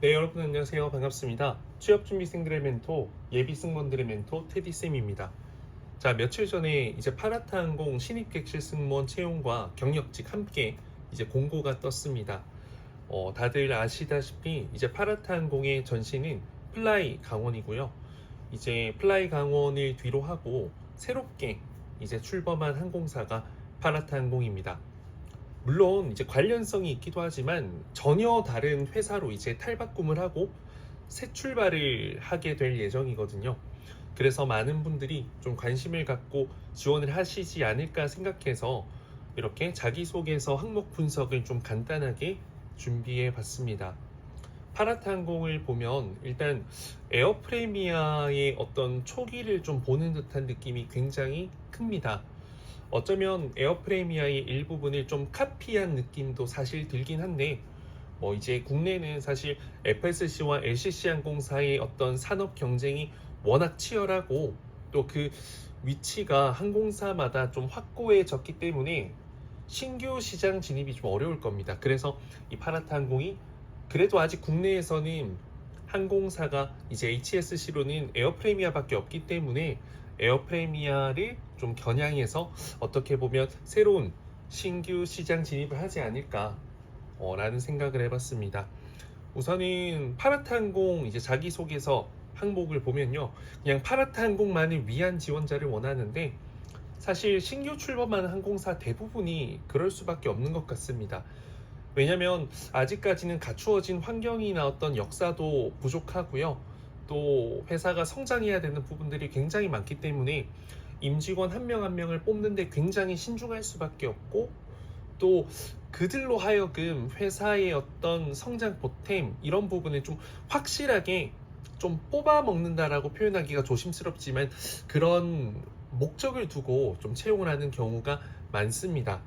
네, 여러분 안녕하세요. 반갑습니다. 취업준비생들의 멘토, 예비승무원들의 멘토 테디쌤입니다. 자, 며칠 전에 이제 파라타항공 신입객실 승무원 채용과 경력직 함께 이제 공고가 떴습니다. 다들 아시다시피 이제 파라타항공의 전신은 플라이 강원이고요. 이제 플라이 강원을 뒤로 하고 새롭게 이제 출범한 항공사가 파라타항공입니다. 물론 이제 관련성이 있기도 하지만 전혀 다른 회사로 이제 탈바꿈을 하고 새 출발을 하게 될 예정이거든요. 그래서 많은 분들이 좀 관심을 갖고 지원을 하시지 않을까 생각해서 이렇게 자기소개서 항목 분석을 좀 간단하게 준비해 봤습니다. 파라타항공을 보면 일단 에어프레미아의 어떤 초기를 좀 보는 듯한 느낌이 굉장히 큽니다. 어쩌면 에어프레미아의 일부분을 좀 카피한 느낌도 사실 들긴 한데, 이제 국내는 사실 FSC와 LCC 항공사의 어떤 산업 경쟁이 워낙 치열하고 또 그 위치가 항공사마다 좀 확고해졌기 때문에 신규 시장 진입이 좀 어려울 겁니다. 그래서 이 파라타 항공이 그래도 아직 국내에서는 항공사가 이제 HSC로는 에어프레미아밖에 없기 때문에 에어프레미아를 좀 겨냥해서 어떻게 보면 새로운 신규 시장 진입을 하지 않을까 라는 생각을 해봤습니다. 우선은 파라타항공 이제 자기소개서 항목을 보면요, 그냥 파라타항공만을 위한 지원자를 원하는데 사실 신규 출범하는 항공사 대부분이 그럴 수밖에 없는 것 같습니다. 왜냐면 아직까지는 갖추어진 환경이나 어떤 역사도 부족하고요. 또 회사가 성장해야 되는 부분들이 굉장히 많기 때문에 임직원 한 명 한 명을 뽑는데 굉장히 신중할 수밖에 없고, 또 그들로 하여금 회사의 어떤 성장 보탬 이런 부분을 좀 확실하게 좀 뽑아 먹는다라고 표현하기가 조심스럽지만 그런 목적을 두고 좀 채용을 하는 경우가 많습니다.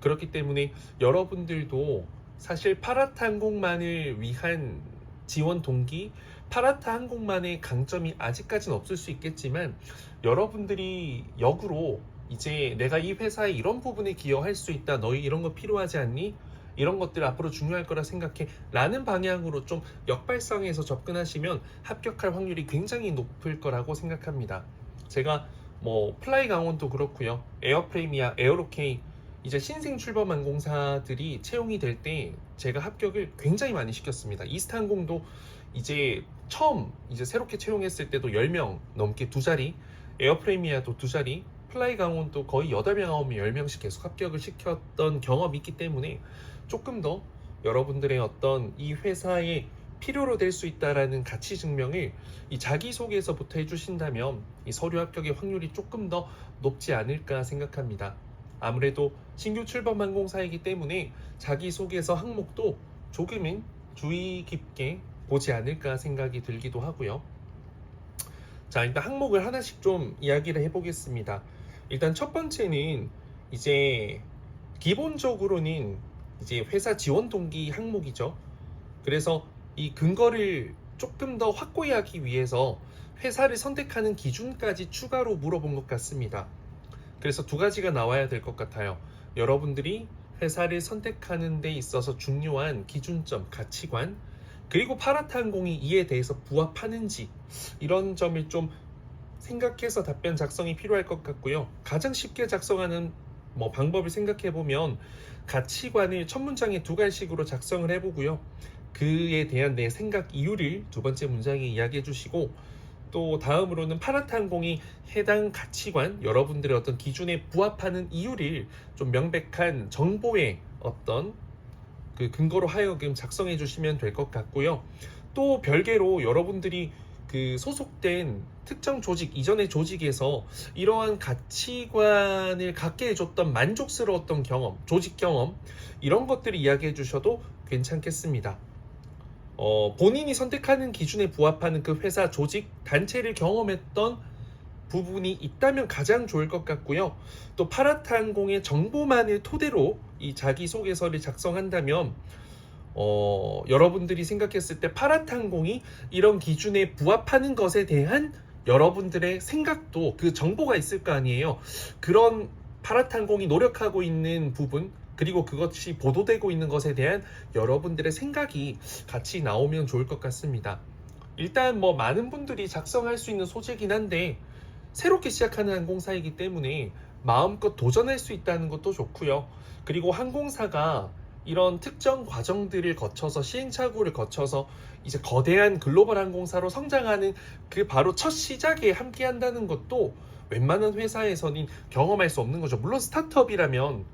그렇기 때문에 여러분들도 사실 파라타 항공만을 위한 지원 동기, 파라타 항공만의 강점이 아직까지는 없을 수 있겠지만 여러분들이 역으로 이제 내가 이 회사에 이런 부분에 기여할 수 있다, 너희 이런 거 필요하지 않니? 이런 것들 앞으로 중요할 거라 생각해 라는 방향으로 좀 역발상해서 접근하시면 합격할 확률이 굉장히 높을 거라고 생각합니다. 제가 플라이 강원도 그렇고요, 에어프레미아, 에어로케이 이제 신생 출범 항공사들이 채용이 될 때 제가 합격을 굉장히 많이 시켰습니다. 이스타항공도 이제 처음 이제 새롭게 채용했을 때도 10명 넘게 두 자리, 에어프레미아도 두 자리, 플라이 강원도 거의 8명, 9명, 10명씩 계속 합격을 시켰던 경험이 있기 때문에 조금 더 여러분들의 어떤 이 회사에 필요로 될 수 있다라는 가치 증명을 이 자기소개서부터 해주신다면 이 서류 합격의 확률이 조금 더 높지 않을까 생각합니다. 아무래도 신규 출범 항공사이기 때문에 자기소개서 항목도 조금은 주의 깊게 보지 않을까 생각이 들기도 하고요. 자, 일단 항목을 하나씩 좀 이야기를 해보겠습니다. 일단 첫 번째는 이제 기본적으로는 이제 회사 지원 동기 항목이죠. 그래서 이 근거를 조금 더 확고히 하기 위해서 회사를 선택하는 기준까지 추가로 물어본 것 같습니다. 그래서 두 가지가 나와야 될 것 같아요. 여러분들이 회사를 선택하는 데 있어서 중요한 기준점, 가치관, 그리고 파라타항공이 이에 대해서 부합하는지 이런 점을 좀 생각해서 답변 작성이 필요할 것 같고요. 가장 쉽게 작성하는 방법을 생각해 보면 가치관을 첫 문장에 두 갈식으로 작성을 해보고요. 그에 대한 내 생각 이유를 두 번째 문장에 이야기해 주시고, 또 다음으로는 파라타항공이 해당 가치관, 여러분들의 어떤 기준에 부합하는 이유를 좀 명백한 정보의 어떤 그 근거로 하여금 작성해 주시면 될 것 같고요. 또 별개로 여러분들이 그 소속된 특정 조직, 이전의 조직에서 이러한 가치관을 갖게 해줬던 만족스러웠던 경험, 조직 경험, 이런 것들을 이야기해 주셔도 괜찮겠습니다. 본인이 선택하는 기준에 부합하는 그 회사, 조직, 단체를 경험했던 부분이 있다면 가장 좋을 것 같고요. 또 파라타항공의 정보만을 토대로 이 자기소개서를 작성한다면 여러분들이 생각했을 때 파라타항공이 이런 기준에 부합하는 것에 대한 여러분들의 생각도, 그 정보가 있을 거 아니에요. 그런 파라타항공이 노력하고 있는 부분, 그리고 그것이 보도되고 있는 것에 대한 여러분들의 생각이 같이 나오면 좋을 것 같습니다. 일단 뭐 많은 분들이 작성할 수 있는 소재긴 한데 새롭게 시작하는 항공사이기 때문에 마음껏 도전할 수 있다는 것도 좋고요. 그리고 항공사가 이런 특정 과정들을 거쳐서 시행착오를 거쳐서 이제 거대한 글로벌 항공사로 성장하는 그 바로 첫 시작에 함께 한다는 것도 웬만한 회사에서는 경험할 수 없는 거죠. 물론 스타트업이라면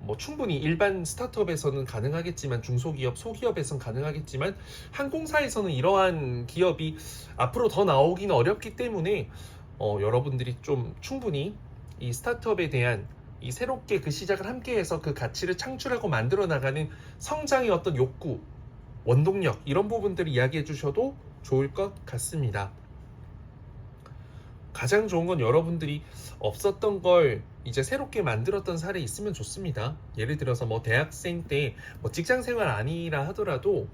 뭐 충분히 일반 스타트업에서는 가능하겠지만 중소기업, 소기업에서는 가능하겠지만 항공사에서는 이러한 기업이 앞으로 더 나오기는 어렵기 때문에 여러분들이 좀 충분히 이 스타트업에 대한 이 새롭게 그 시작을 함께해서 그 가치를 창출하고 만들어 나가는 성장의 어떤 욕구, 원동력 이런 부분들을 이야기해 주셔도 좋을 것 같습니다. 가장 좋은 건 여러분들이 없었던 걸 이제 새롭게 만들었던 사례 있으면 좋습니다. 예를 들어서 뭐 대학생 때 뭐 직장 생활 아니라 하더라도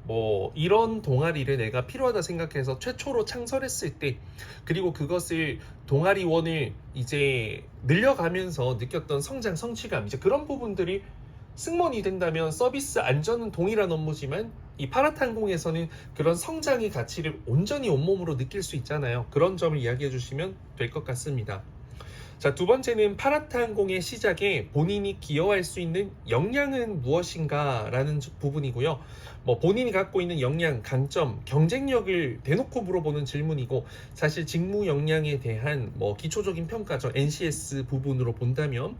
뭐 이런 동아리를 내가 필요하다 생각해서 최초로 창설했을 때 그리고 그것을 동아리원을 이제 늘려가면서 느꼈던 성장 성취감 이제 그런 부분들이 승무원이 된다면 서비스 안전은 동일한 업무지만 이 파라탄공에서는 그런 성장의 가치를 온전히 온몸으로 느낄 수 있잖아요. 그런 점을 이야기해 주시면 될 것 같습니다. 자, 두 번째는 파라타항공의 시작에 본인이 기여할 수 있는 역량은 무엇인가 라는 부분이고요. 뭐 본인이 갖고 있는 역량, 강점, 경쟁력을 대놓고 물어보는 질문이고 사실 직무 역량에 대한 뭐 기초적인 평가죠. NCS 부분으로 본다면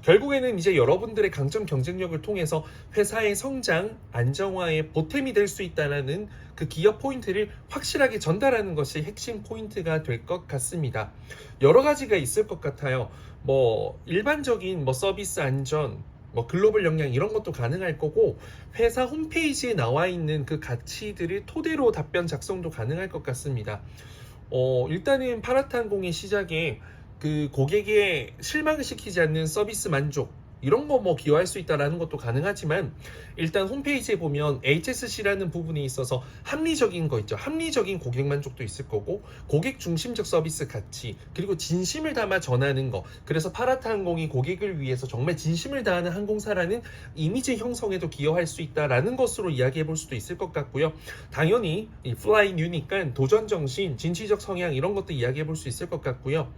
결국에는 이제 여러분들의 강점 경쟁력을 통해서 회사의 성장, 안정화에 보탬이 될 수 있다는 그 기업 포인트를 확실하게 전달하는 것이 핵심 포인트가 될 것 같습니다. 여러 가지가 있을 것 같아요. 뭐 일반적인 뭐 서비스 안전, 뭐 글로벌 역량 이런 것도 가능할 거고 회사 홈페이지에 나와 있는 그 가치들을 토대로 답변 작성도 가능할 것 같습니다. 일단은 파라타항공의 시작에 그 고객의 실망을 시키지 않는 서비스 만족 이런 거 뭐 기여할 수 있다라는 것도 가능하지만 일단 홈페이지에 보면 HSC라는 부분이 있어서 합리적인 거 있죠. 합리적인 고객 만족도 있을 거고 고객 중심적 서비스 가치 그리고 진심을 담아 전하는 거 그래서 파라타항공이 고객을 위해서 정말 진심을 다하는 항공사라는 이미지 형성에도 기여할 수 있다라는 것으로 이야기해 볼 수도 있을 것 같고요. 당연히 이 플라이 뉴니까 도전 정신, 진취적 성향 이런 것도 이야기해 볼 수 있을 것 같고요.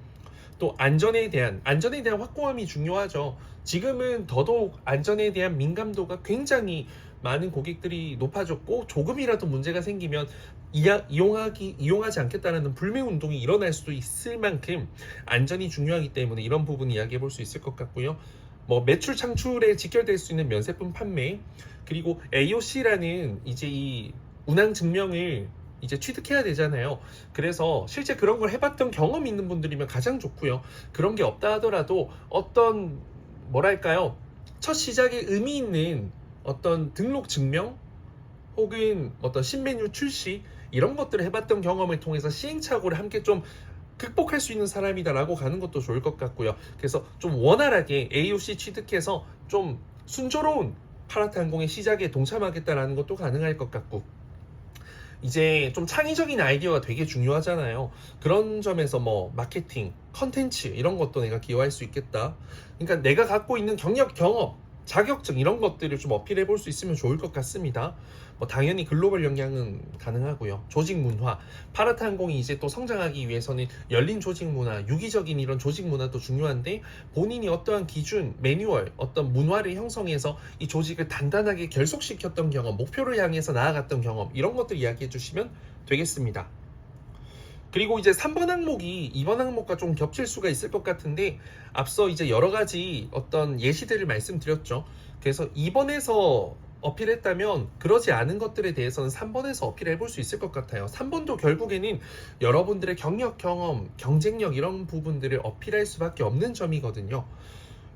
또 안전에 대한 확고함이 중요하죠. 지금은 더더욱 안전에 대한 민감도가 굉장히 많은 고객들이 높아졌고 조금이라도 문제가 생기면 이용하지 않겠다는 불매 운동이 일어날 수도 있을 만큼 안전이 중요하기 때문에 이런 부분 이야기해 볼 수 있을 것 같고요. 뭐 매출 창출에 직결될 수 있는 면세품 판매 그리고 AOC라는 이제 이 운항 증명을 이제 취득해야 되잖아요. 그래서 실제 그런 걸 해봤던 경험이 있는 분들이면 가장 좋고요. 그런 게 없다 하더라도 어떤 뭐랄까요 첫 시작에 의미 있는 어떤 등록 증명 혹은 어떤 신메뉴 출시 이런 것들을 해봤던 경험을 통해서 시행착오를 함께 좀 극복할 수 있는 사람이다라고 가는 것도 좋을 것 같고요. 그래서 좀 원활하게 AOC 취득해서 좀 순조로운 파라타항공의 시작에 동참하겠다라는 것도 가능할 것 같고 이제 좀 창의적인 아이디어가 되게 중요하잖아요. 그런 점에서 뭐 마케팅, 컨텐츠 이런 것도 내가 기여할 수 있겠다. 그러니까 내가 갖고 있는 경력, 경험, 자격증 이런 것들을 좀 어필해 볼 수 있으면 좋을 것 같습니다. 뭐 당연히 글로벌 역량은 가능하고요. 조직 문화, 파라타항공이 이제 또 성장하기 위해서는 열린 조직 문화, 유기적인 이런 조직 문화도 중요한데 본인이 어떠한 기준, 매뉴얼, 어떤 문화를 형성해서 이 조직을 단단하게 결속시켰던 경험, 목표를 향해서 나아갔던 경험 이런 것들 이야기해 주시면 되겠습니다. 그리고 이제 3번 항목이 2번 항목과 좀 겹칠 수가 있을 것 같은데 앞서 이제 여러 가지 어떤 예시들을 말씀드렸죠. 그래서 2번에서 어필했다면 그러지 않은 것들에 대해서는 3번에서 어필해 볼 수 있을 것 같아요. 3번도 결국에는 여러분들의 경력, 경험, 경쟁력 이런 부분들을 어필할 수밖에 없는 점이거든요.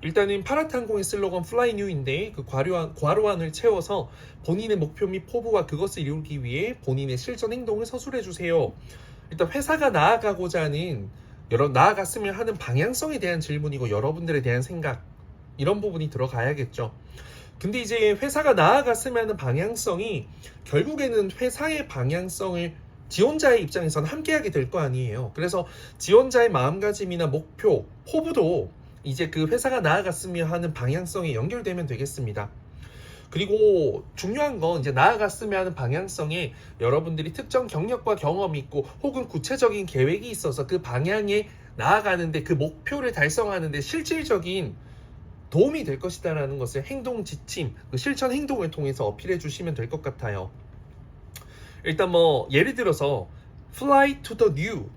일단은 파라타항공의 슬로건 플라이 뉴인데 그 괄호안을 채워서 본인의 목표 및 포부와 그것을 이루기 위해 본인의 실전 행동을 서술해 주세요. 일단 회사가 나아가고자 하는 나아갔으면 하는 방향성에 대한 질문이고 여러분들에 대한 생각 이런 부분이 들어가야겠죠. 근데 이제 회사가 나아갔으면 하는 방향성이 결국에는 회사의 방향성을 지원자의 입장에서는 함께하게 될 거 아니에요. 그래서 지원자의 마음가짐이나 목표, 포부도 이제 그 회사가 나아갔으면 하는 방향성에 연결되면 되겠습니다. 그리고 중요한 건 이제 나아갔으면 하는 방향성에 여러분들이 특정 경력과 경험이 있고 혹은 구체적인 계획이 있어서 그 방향에 나아가는데 그 목표를 달성하는데 실질적인 도움이 될 것이다라는 것을 행동 지침, 그 실천 행동을 통해서 어필해 주시면 될 것 같아요. 일단 뭐 예를 들어서 fly to the new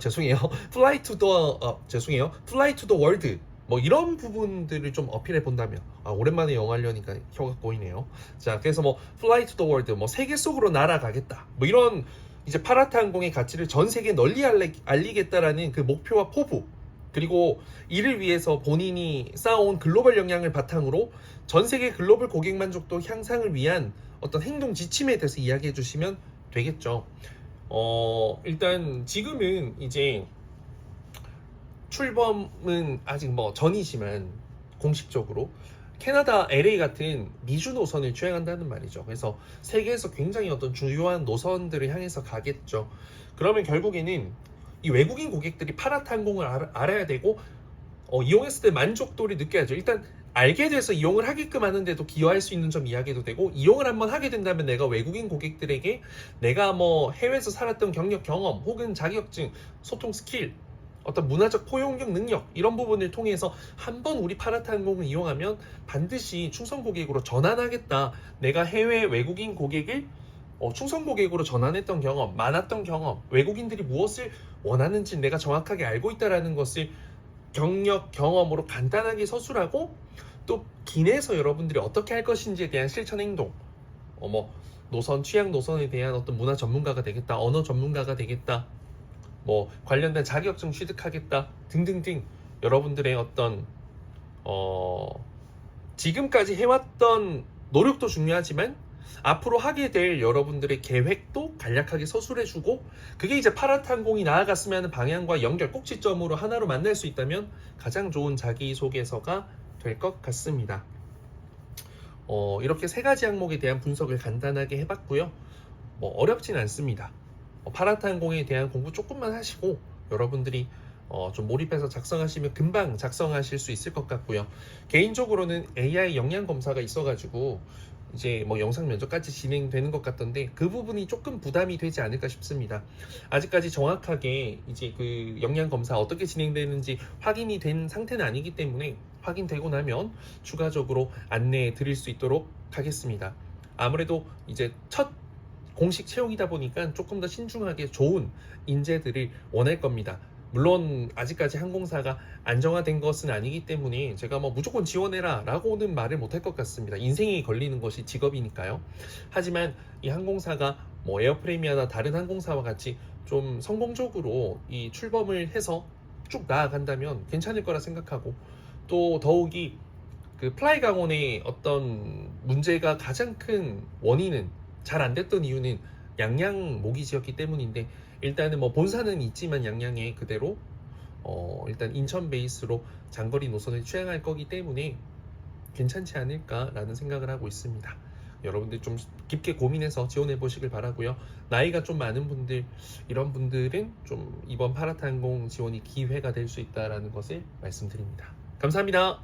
죄송해요. fly to the world 뭐 이런 부분들을 좀 어필해 본다면 오랜만에 영어 하려니까 혀가 꼬이네요. 자, 그래서 뭐 fly to the world 뭐 세계 속으로 날아가겠다 뭐 이런 이제 파라타 항공의 가치를 전 세계에 널리 알리겠다라는 그 목표와 포부, 그리고 이를 위해서 본인이 쌓아온 글로벌 역량을 바탕으로 전 세계 글로벌 고객 만족도 향상을 위한 어떤 행동 지침에 대해서 이야기해 주시면 되겠죠. 일단 지금은 이제 출범은 아직 뭐 전이지만 공식적으로 캐나다 LA 같은 미주 노선을 주행한다는 말이죠. 그래서 세계에서 굉장히 어떤 주요한 노선들을 향해서 가겠죠. 그러면 결국에는 이 외국인 고객들이 파라타 항공을 알아야 되고 이용했을 때 만족도를 느껴야죠. 일단 알게 돼서 이용을 하게끔 하는데도 기여할 수 있는 점 이야기도 되고, 이용을 한번 하게 된다면 내가 외국인 고객들에게 내가 뭐 해외에서 살았던 경력 경험 혹은 자격증, 소통 스킬, 어떤 문화적 포용력 능력 이런 부분을 통해서 한번 우리 파라타 항공을 이용하면 반드시 충성 고객으로 전환하겠다. 내가 해외 외국인 고객을 충성 고객으로 전환했던 경험, 많았던 경험, 외국인들이 무엇을 원하는지 내가 정확하게 알고 있다라는 것을 경력, 경험으로 간단하게 서술하고, 또 기내에서 여러분들이 어떻게 할 것인지에 대한 실천 행동, 뭐 노선, 취향 노선에 대한 어떤 문화 전문가가 되겠다, 언어 전문가가 되겠다, 뭐 관련된 자격증 취득하겠다 등등등, 여러분들의 어떤 지금까지 해왔던 노력도 중요하지만 앞으로 하게 될 여러분들의 계획도 간략하게 서술해주고, 그게 이제 파라타 항공이 나아갔으면 하는 방향과 연결 꼭지점으로 하나로 만날 수 있다면 가장 좋은 자기소개서가 될 것 같습니다. 이렇게 세 가지 항목에 대한 분석을 간단하게 해봤고요. 뭐 어렵진 않습니다. 파라타 항공에 대한 공부 조금만 하시고 여러분들이 좀 몰입해서 작성하시면 금방 작성하실 수 있을 것 같고요. 개인적으로는 AI 역량 검사가 있어가지고 이제 뭐 영상 면접까지 진행되는 것 같던데 그 부분이 조금 부담이 되지 않을까 싶습니다. 아직까지 정확하게 이제 그 역량 검사 어떻게 진행되는지 확인이 된 상태는 아니기 때문에 확인되고 나면 추가적으로 안내해 드릴 수 있도록 하겠습니다. 아무래도 이제 첫 공식 채용이다 보니까 조금 더 신중하게 좋은 인재들을 원할 겁니다. 물론 아직까지 항공사가 안정화된 것은 아니기 때문에 제가 뭐 무조건 지원해라 라고는 말을 못할 것 같습니다. 인생이 걸리는 것이 직업이니까요. 하지만 이 항공사가 뭐 에어프레미아나 다른 항공사와 같이 좀 성공적으로 이 출범을 해서 쭉 나아간다면 괜찮을 거라 생각하고, 또 더욱이 그 플라이 강원의 어떤 문제가 가장 큰 원인은 잘 안 됐던 이유는 양양 모기지였기 때문인데, 일단은 뭐 본사는 있지만 양양에 그대로 일단 인천 베이스로 장거리 노선을 취행할 거기 때문에 괜찮지 않을까라는 생각을 하고 있습니다. 여러분들 좀 깊게 고민해서 지원해 보시길 바라고요. 나이가 좀 많은 분들, 이런 분들은 좀 이번 파라타 항공 지원이 기회가 될 수 있다라는 것을 말씀드립니다. 감사합니다.